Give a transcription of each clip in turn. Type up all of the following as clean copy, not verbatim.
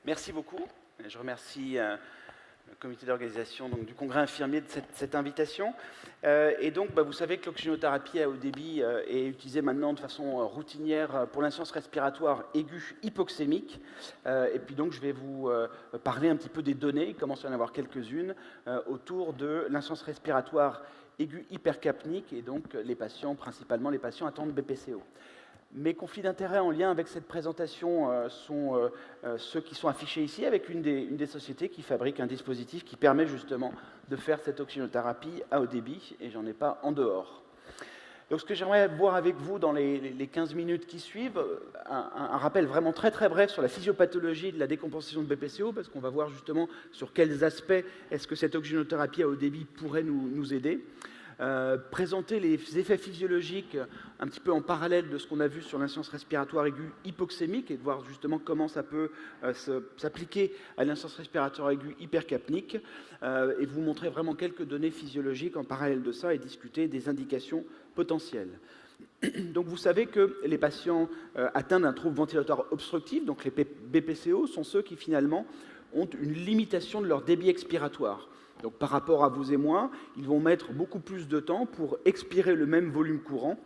Merci beaucoup. Je remercie le comité d'organisation du congrès infirmier de cette invitation. Vous savez que l'oxygénothérapie à haut débit est utilisée maintenant de façon routinière pour l'insuffisance respiratoire aiguë hypoxémique. Je vais vous parler un petit peu des données, il commence à y en avoir quelques-unes, autour de l'insuffisance respiratoire aiguë hypercapnique et donc les patients, principalement les patients atteints de BPCO. Mes conflits d'intérêts en lien avec cette présentation sont ceux qui sont affichés ici, avec une des sociétés qui fabrique un dispositif qui permet justement de faire cette oxygénothérapie à haut débit, et j'en ai pas en dehors. Donc ce que j'aimerais voir avec vous dans les 15 minutes qui suivent, un rappel vraiment très très bref sur la physiopathologie de la décompensation de BPCO, parce qu'on va voir justement sur quels aspects est-ce que cette oxygénothérapie à haut débit pourrait nous aider. Présenter les effets physiologiques un petit peu en parallèle de ce qu'on a vu sur l'insuffisance respiratoire aiguë hypoxémique et de voir justement comment ça peut s'appliquer à l'insuffisance respiratoire aiguë hypercapnique et vous montrer vraiment quelques données physiologiques en parallèle de ça et discuter des indications potentielles. Donc vous savez que les patients atteints d'un trouble ventilatoire obstructif, donc les BPCO, sont ceux qui finalement ont une limitation de leur débit expiratoire. Donc par rapport à vous et moi, ils vont mettre beaucoup plus de temps pour expirer le même volume courant.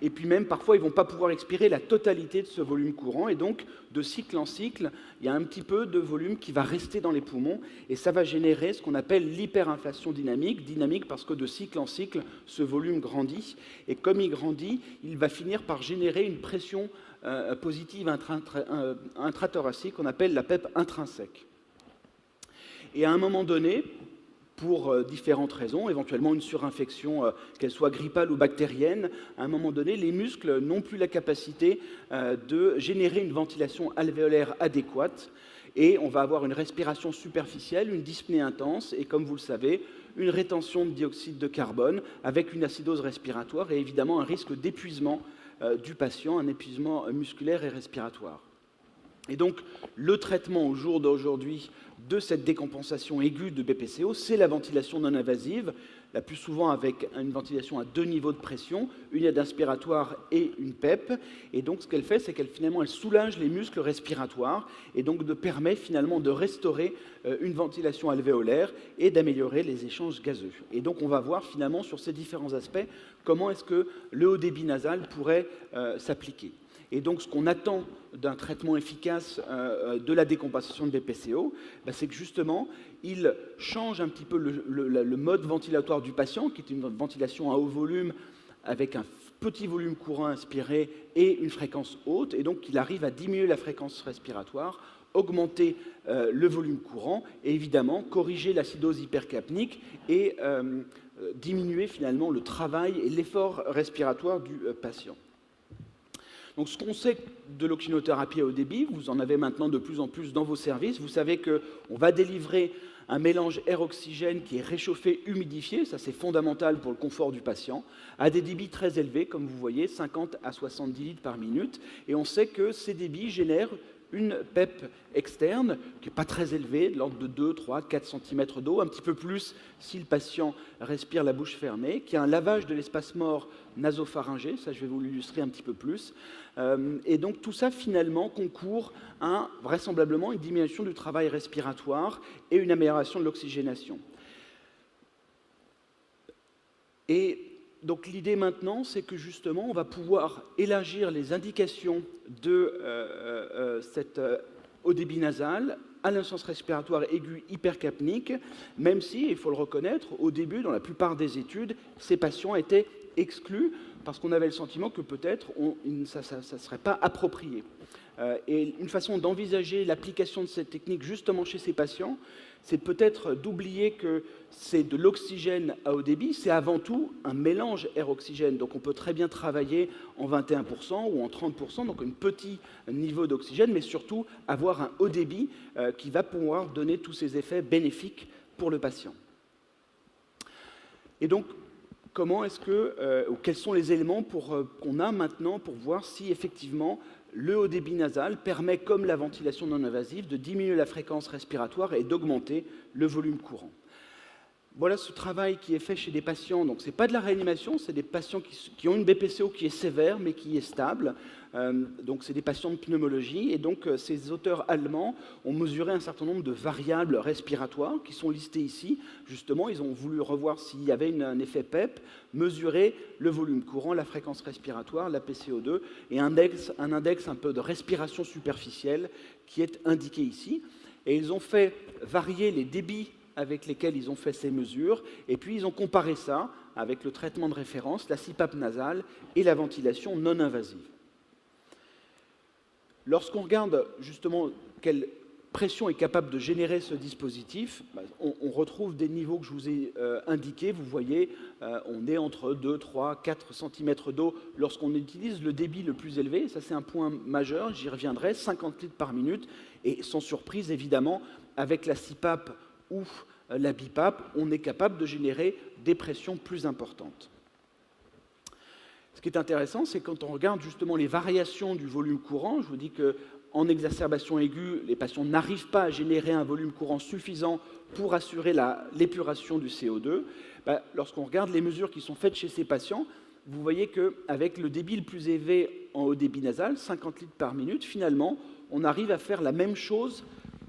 Et puis même, parfois, ils ne vont pas pouvoir expirer la totalité de ce volume courant. Et donc, de cycle en cycle, il y a un petit peu de volume qui va rester dans les poumons. Et ça va générer ce qu'on appelle l'hyperinflation dynamique. Dynamique parce que de cycle en cycle, ce volume grandit. Et comme il grandit, il va finir par générer une pression positive intrathoracique qu'on appelle la PEP intrinsèque. Et à un moment donné, pour différentes raisons, éventuellement une surinfection, qu'elle soit grippale ou bactérienne, à un moment donné, les muscles n'ont plus la capacité de générer une ventilation alvéolaire adéquate et on va avoir une respiration superficielle, une dyspnée intense et, comme vous le savez, une rétention de dioxyde de carbone avec une acidose respiratoire et évidemment un risque d'épuisement du patient, un épuisement musculaire et respiratoire. Et donc, le traitement au jour d'aujourd'hui de cette décompensation aiguë de BPCO, c'est la ventilation non invasive, la plus souvent avec une ventilation à 2 niveaux de pression, une aide inspiratoire et une PEP. Et donc, ce qu'elle fait, c'est qu'elle soulage les muscles respiratoires et donc permet finalement de restaurer une ventilation alvéolaire et d'améliorer les échanges gazeux. Et donc, on va voir finalement sur ces différents aspects comment est-ce que le haut débit nasal pourrait s'appliquer. Et donc, ce qu'on attend d'un traitement efficace de la décompensation de BPCO, c'est que justement, il change un petit peu le mode ventilatoire du patient, qui est une ventilation à haut volume avec un petit volume courant inspiré et une fréquence haute, et donc il arrive à diminuer la fréquence respiratoire, augmenter le volume courant, et évidemment corriger l'acidose hypercapnique et diminuer finalement le travail et l'effort respiratoire du patient. Donc, ce qu'on sait de l'oxygénothérapie à haut débit, vous en avez maintenant de plus en plus dans vos services. Vous savez qu'on va délivrer un mélange air-oxygène qui est réchauffé, humidifié, ça c'est fondamental pour le confort du patient, à des débits très élevés, comme vous voyez, 50 à 70 litres par minute. Et on sait que ces débits génèrent une PEP externe qui n'est pas très élevée, de l'ordre de 2, 3, 4 cm d'eau, un petit peu plus si le patient respire la bouche fermée, qui a un lavage de l'espace mort nasopharyngé, ça je vais vous l'illustrer un petit peu plus. Et donc tout ça finalement concourt à vraisemblablement une diminution du travail respiratoire et une amélioration de l'oxygénation. Et donc l'idée maintenant, c'est que justement, on va pouvoir élargir les indications de cette haut débit nasal à l'insuffisance respiratoire aiguë hypercapnique, même si, il faut le reconnaître, au début, dans la plupart des études, ces patients étaient exclus parce qu'on avait le sentiment que peut-être ça ne serait pas approprié. Et une façon d'envisager l'application de cette technique justement chez ces patients, c'est peut-être d'oublier que c'est de l'oxygène à haut débit, c'est avant tout un mélange air-oxygène. Donc on peut très bien travailler en 21% ou en 30%, donc un petit niveau d'oxygène, mais surtout avoir un haut débit qui va pouvoir donner tous ces effets bénéfiques pour le patient. Et donc, quels sont les éléments qu'on a maintenant pour voir si effectivement le haut débit nasal permet, comme la ventilation non invasive, de diminuer la fréquence respiratoire et d'augmenter le volume courant. voilà ce travail qui est fait chez des patients. Donc, ce n'est pas de la réanimation, c'est des patients qui ont une BPCO qui est sévère, mais qui est stable. Donc, c'est des patients de pneumologie. Et donc, ces auteurs allemands ont mesuré un certain nombre de variables respiratoires qui sont listées ici. Justement, ils ont voulu revoir s'il y avait un effet PEP, mesurer le volume courant, la fréquence respiratoire, la PCO2, et un index un peu de respiration superficielle qui est indiqué ici. Et ils ont fait varier les débits avec lesquels ils ont fait ces mesures, et puis ils ont comparé ça avec le traitement de référence, la CPAP nasale et la ventilation non invasive. Lorsqu'on regarde justement quelle pression est capable de générer ce dispositif, on retrouve des niveaux que je vous ai indiqués. Vous voyez, on est entre 2, 3, 4 cm d'eau lorsqu'on utilise le débit le plus élevé. Ça, c'est un point majeur, j'y reviendrai, 50 litres par minute. Et sans surprise, évidemment, avec la CPAP ou la BiPAP, on est capable de générer des pressions plus importantes. Ce qui est intéressant, c'est quand on regarde justement les variations du volume courant, je vous dis qu'en exacerbation aiguë, les patients n'arrivent pas à générer un volume courant suffisant pour assurer l'épuration du CO2. Lorsqu'on regarde les mesures qui sont faites chez ces patients, vous voyez qu'avec le débit le plus élevé en haut débit nasal, 50 litres par minute, finalement, on arrive à faire la même chose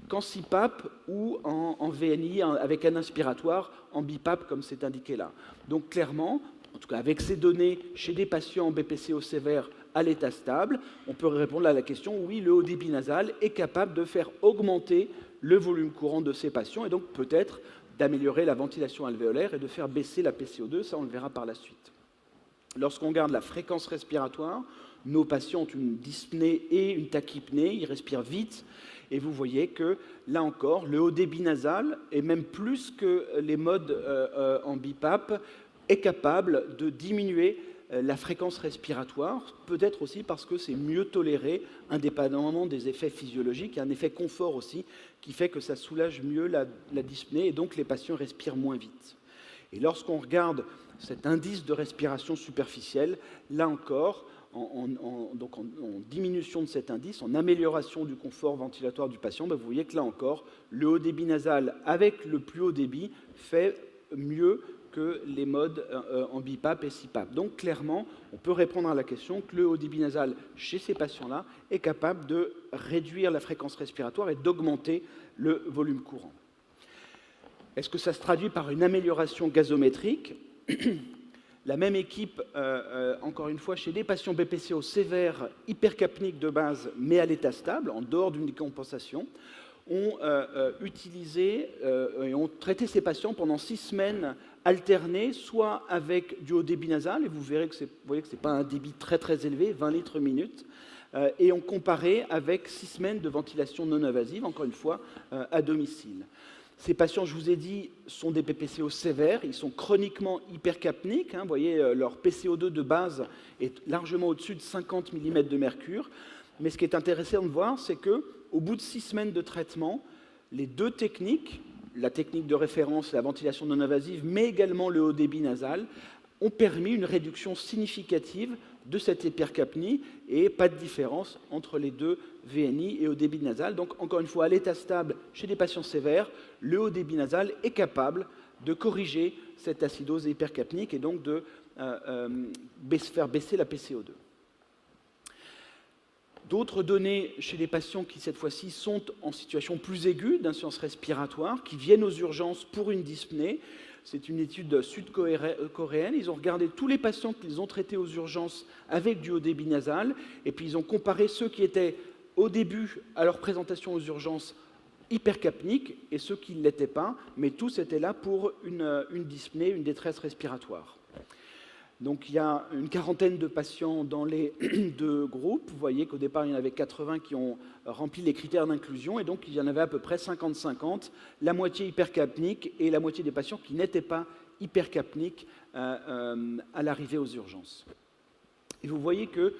qu'en CPAP ou en VNI avec un inspiratoire, en BiPAP comme c'est indiqué là. Donc clairement, en tout cas avec ces données chez des patients en BPCO sévère à l'état stable, on peut répondre à la question, oui, le haut débit nasal est capable de faire augmenter le volume courant de ces patients et donc peut-être d'améliorer la ventilation alvéolaire et de faire baisser la PCO2, ça on le verra par la suite. Lorsqu'on regarde la fréquence respiratoire, nos patients ont une dyspnée et une tachypnée, ils respirent vite, et vous voyez que, là encore, le haut débit nasal, et même plus que les modes en BiPAP, est capable de diminuer la fréquence respiratoire, peut-être aussi parce que c'est mieux toléré, indépendamment des effets physiologiques. Il y a un effet confort aussi, qui fait que ça soulage mieux la dyspnée, et donc les patients respirent moins vite. Et lorsqu'on regarde cet indice de respiration superficielle, là encore, en diminution de cet indice, en amélioration du confort ventilatoire du patient, vous voyez que là encore, le haut débit nasal avec le plus haut débit fait mieux que les modes en BiPAP et CPAP. Donc clairement, on peut répondre à la question que le haut débit nasal chez ces patients-là est capable de réduire la fréquence respiratoire et d'augmenter le volume courant. Est-ce que ça se traduit par une amélioration gazométrique ? La même équipe, encore une fois, chez des patients BPCO sévères, hypercapniques de base, mais à l'état stable, en dehors d'une décompensation, ont utilisé et ont traité ces patients pendant 6 semaines alternées, soit avec du haut débit nasal, et vous voyez que ce n'est pas un débit très très élevé, 20 litres minute, et ont comparé avec 6 semaines de ventilation non invasive, encore une fois, à domicile. Ces patients, je vous ai dit, sont des PPCO sévères, ils sont chroniquement hypercapniques. Vous voyez, leur PCO2 de base est largement au-dessus de 50 mm de mercure. Mais ce qui est intéressant de voir, c'est qu'au bout de 6 semaines de traitement, les deux techniques, la technique de référence, la ventilation non invasive, mais également le haut débit nasal, ont permis une réduction significative de cette hypercapnie et pas de différence entre les deux VNI et haut débit nasal. Donc, encore une fois, à l'état stable, chez des patients sévères, le haut débit nasal est capable de corriger cette acidose hypercapnique et donc de faire baisser la PCO2. D'autres données chez les patients qui, cette fois-ci, sont en situation plus aiguë d'insuffisance respiratoire, qui viennent aux urgences pour une dyspnée. C'est une étude sud-coréenne. Ils ont regardé tous les patients qu'ils ont traités aux urgences avec du haut débit nasal, et puis ils ont comparé ceux qui étaient au début, à leur présentation aux urgences, hypercapniques, et ceux qui ne l'étaient pas, mais tous étaient là pour une dyspnée, une détresse respiratoire. Donc il y a une quarantaine de patients dans les deux groupes. Vous voyez qu'au départ, il y en avait 80 qui ont rempli les critères d'inclusion, et donc il y en avait à peu près 50-50, la moitié hypercapnique et la moitié des patients qui n'étaient pas hypercapniques à l'arrivée aux urgences. Et vous voyez que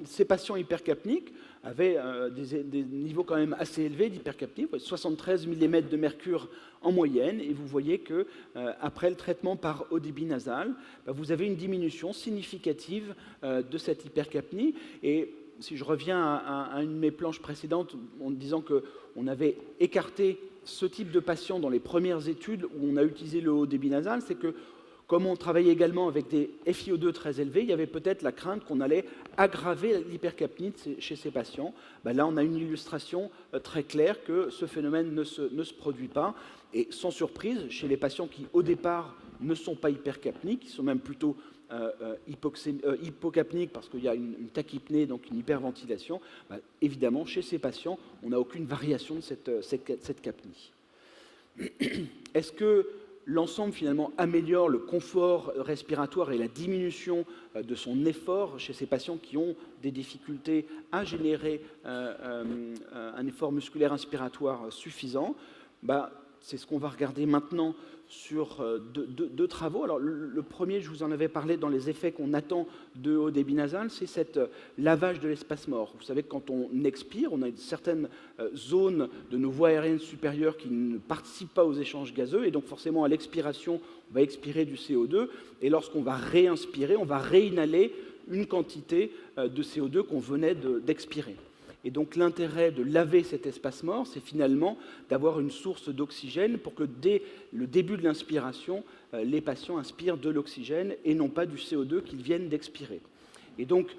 ces patients hypercapniques avaient des niveaux quand même assez élevés d'hypercapnie, 73 mm de mercure en moyenne, et vous voyez que après le traitement par haut débit nasal, vous avez une diminution significative de cette hypercapnie, et si je reviens à une de mes planches précédentes en disant qu'on avait écarté ce type de patient dans les premières études où on a utilisé le haut débit nasal, c'est que comme on travaillait également avec des FiO2 très élevés, il y avait peut-être la crainte qu'on allait aggraver l'hypercapnie chez ces patients. Là, on a une illustration très claire que ce phénomène ne se produit pas. Et sans surprise, chez les patients qui, au départ, ne sont pas hypercapniques, qui sont même plutôt hypocapniques parce qu'il y a une tachypnée, donc une hyperventilation, évidemment, chez ces patients, on n'a aucune variation de cette capnie. Est-ce que l'ensemble, finalement, améliore le confort respiratoire et la diminution de son effort chez ces patients qui ont des difficultés à générer un effort musculaire inspiratoire suffisant? C'est ce qu'on va regarder maintenant sur deux travaux. Alors, le premier, je vous en avais parlé dans les effets qu'on attend de haut débit nasal, c'est cet lavage de l'espace mort. Vous savez que quand on expire, on a une certaine zone de nos voies aériennes supérieures qui ne participent pas aux échanges gazeux, et donc forcément à l'expiration, on va expirer du CO2, et lorsqu'on va réinspirer, on va réinhaler une quantité de CO2 qu'on venait d'expirer. Et donc l'intérêt de laver cet espace mort, c'est finalement d'avoir une source d'oxygène pour que dès le début de l'inspiration, les patients inspirent de l'oxygène et non pas du CO2 qu'ils viennent d'expirer. Et donc,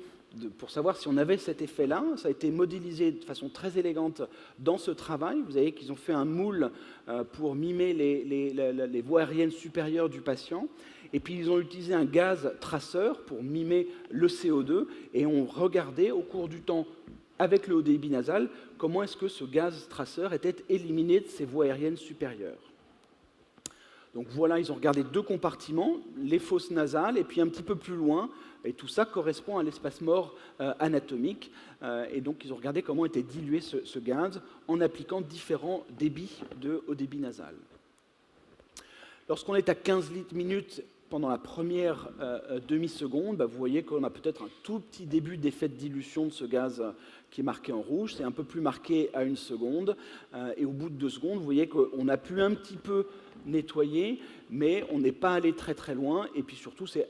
pour savoir si on avait cet effet-là, ça a été modélisé de façon très élégante dans ce travail. Vous voyez qu'ils ont fait un moule pour mimer les voies aériennes supérieures du patient. Et puis ils ont utilisé un gaz traceur pour mimer le CO2 et ont regardé au cours du temps, avec le haut débit nasal, comment est-ce que ce gaz traceur était éliminé de ces voies aériennes supérieures. Donc voilà, ils ont regardé deux compartiments, les fosses nasales et puis un petit peu plus loin, et tout ça correspond à l'espace mort anatomique. Et donc ils ont regardé comment était dilué ce gaz en appliquant différents débits de haut débit nasal. Lorsqu'on est à 15 litres minute pendant la première demi-seconde, vous voyez qu'on a peut-être un tout petit début d'effet de dilution de ce gaz qui est marqué en rouge. C'est un peu plus marqué à 1 seconde. Et au bout de 2 secondes, vous voyez qu'on a pu un petit peu nettoyer, mais on n'est pas allé très très loin. Et puis surtout, c'est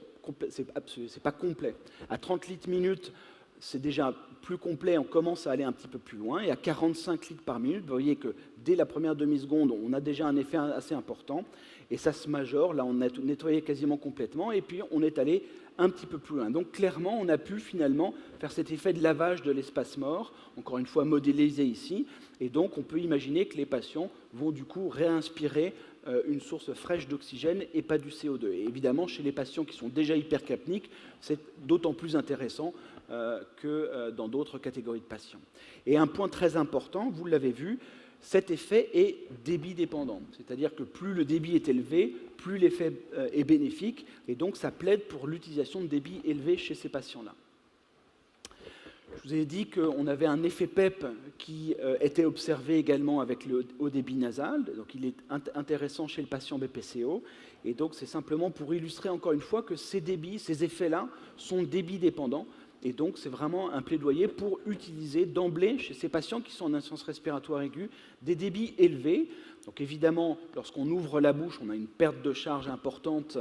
pas complet. À 30 litres minute, c'est déjà plus complet, on commence à aller un petit peu plus loin. Et à 45 litres par minute, vous voyez que dès la première demi-seconde, on a déjà un effet assez important. Et ça se majore, là on a nettoyé quasiment complètement, et puis on est allé un petit peu plus loin. Donc clairement, on a pu finalement faire cet effet de lavage de l'espace mort, encore une fois modélisé ici, et donc on peut imaginer que les patients vont du coup réinspirer une source fraîche d'oxygène et pas du CO2. Et évidemment, chez les patients qui sont déjà hypercapniques, c'est d'autant plus intéressant que dans d'autres catégories de patients. Et un point très important, vous l'avez vu, cet effet est débit dépendant. C'est-à-dire que plus le débit est élevé, plus l'effet est bénéfique, et donc ça plaide pour l'utilisation de débits élevés chez ces patients-là. Je vous ai dit qu'on avait un effet PEP qui était observé également avec le haut débit nasal, donc il est intéressant chez le patient BPCO, et donc c'est simplement pour illustrer encore une fois que ces débits, ces effets-là sont débit dépendants. Et donc, c'est vraiment un plaidoyer pour utiliser d'emblée, chez ces patients qui sont en insuffisance respiratoire aiguë, des débits élevés. Donc, évidemment, lorsqu'on ouvre la bouche, on a une perte de charge importante.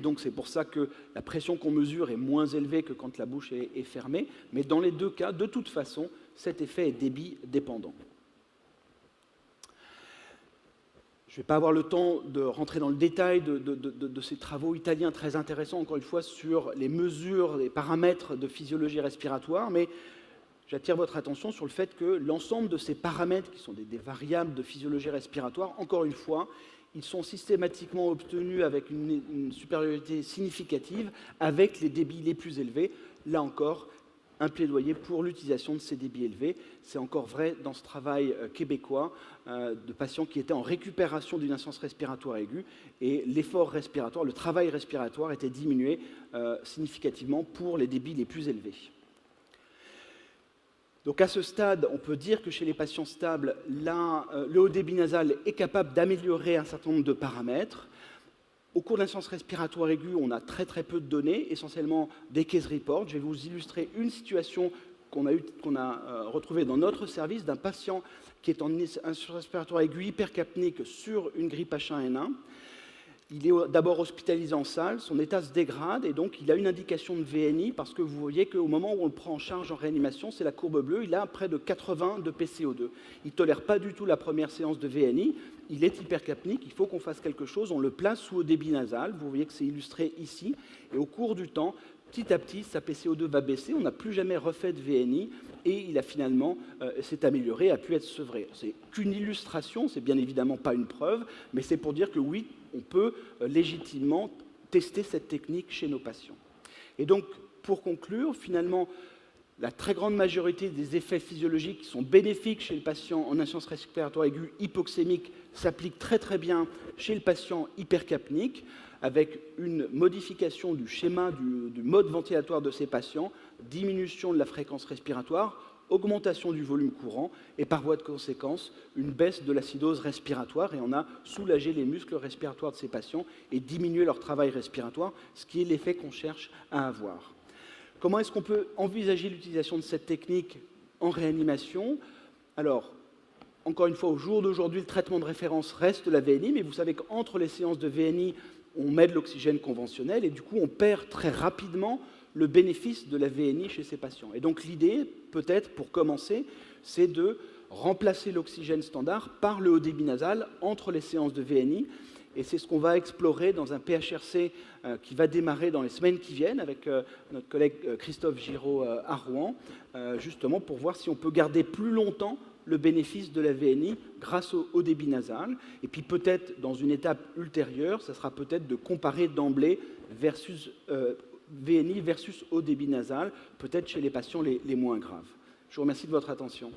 Donc, c'est pour ça que la pression qu'on mesure est moins élevée que quand la bouche est fermée. Mais dans les deux cas, de toute façon, cet effet est débit dépendant. Je ne vais pas avoir le temps de rentrer dans le détail de ces travaux italiens très intéressants, encore une fois, sur les mesures, les paramètres de physiologie respiratoire, mais j'attire votre attention sur le fait que l'ensemble de ces paramètres, qui sont des variables de physiologie respiratoire, encore une fois, ils sont systématiquement obtenus avec une supériorité significative avec les débits les plus élevés. Là encore, un plaidoyer pour l'utilisation de ces débits élevés. C'est encore vrai dans ce travail québécois de patients qui étaient en récupération d'une insuffisance respiratoire aiguë et l'effort respiratoire, le travail respiratoire était diminué significativement pour les débits les plus élevés. Donc à ce stade, on peut dire que chez les patients stables, le haut débit nasal est capable d'améliorer un certain nombre de paramètres. Au cours de l'insuffisance respiratoire aiguë, on a très très peu de données, essentiellement des case reports. Je vais vous illustrer une situation qu'on a retrouvée dans notre service d'un patient qui est en insuffisance respiratoire aiguë hypercapnique sur une grippe H1N1. Il est d'abord hospitalisé en salle, son état se dégrade et donc il a une indication de VNI parce que vous voyez qu'au moment où on le prend en charge en réanimation, c'est la courbe bleue, il a près de 80 de PCO2. Il ne tolère pas du tout la première séance de VNI, il est hypercapnique, il faut qu'on fasse quelque chose, on le place sous haut débit nasal, vous voyez que c'est illustré ici, et au cours du temps, petit à petit, sa PCO2 va baisser, on n'a plus jamais refait de VNI, et il a finalement s'est amélioré, a pu être sevré. C'est qu'une illustration, c'est bien évidemment pas une preuve, mais c'est pour dire que oui, on peut légitimement tester cette technique chez nos patients. Et donc, pour conclure, finalement, la très grande majorité des effets physiologiques qui sont bénéfiques chez le patient en insuffisance respiratoire aiguë hypoxémique s'appliquent très très bien chez le patient hypercapnique, avec une modification du schéma du mode ventilatoire de ces patients, diminution de la fréquence respiratoire, augmentation du volume courant et par voie de conséquence, une baisse de l'acidose respiratoire et on a soulagé les muscles respiratoires de ces patients et diminué leur travail respiratoire, ce qui est l'effet qu'on cherche à avoir. Comment est-ce qu'on peut envisager l'utilisation de cette technique en réanimation? Alors, encore une fois, au jour d'aujourd'hui, le traitement de référence reste la VNI, mais vous savez qu'entre les séances de VNI, on met de l'oxygène conventionnel et du coup, on perd très rapidement le bénéfice de la VNI chez ces patients. Et donc l'idée, peut-être pour commencer, c'est de remplacer l'oxygène standard par le haut débit nasal entre les séances de VNI. Et c'est ce qu'on va explorer dans un PHRC qui va démarrer dans les semaines qui viennent avec notre collègue Christophe Giraud à Rouen, justement pour voir si on peut garder plus longtemps le bénéfice de la VNI grâce au haut débit nasal. Et puis peut-être, dans une étape ultérieure, ça sera peut-être de comparer d'emblée versus VNI versus haut débit nasal, peut-être chez les patients les moins graves. Je vous remercie de votre attention.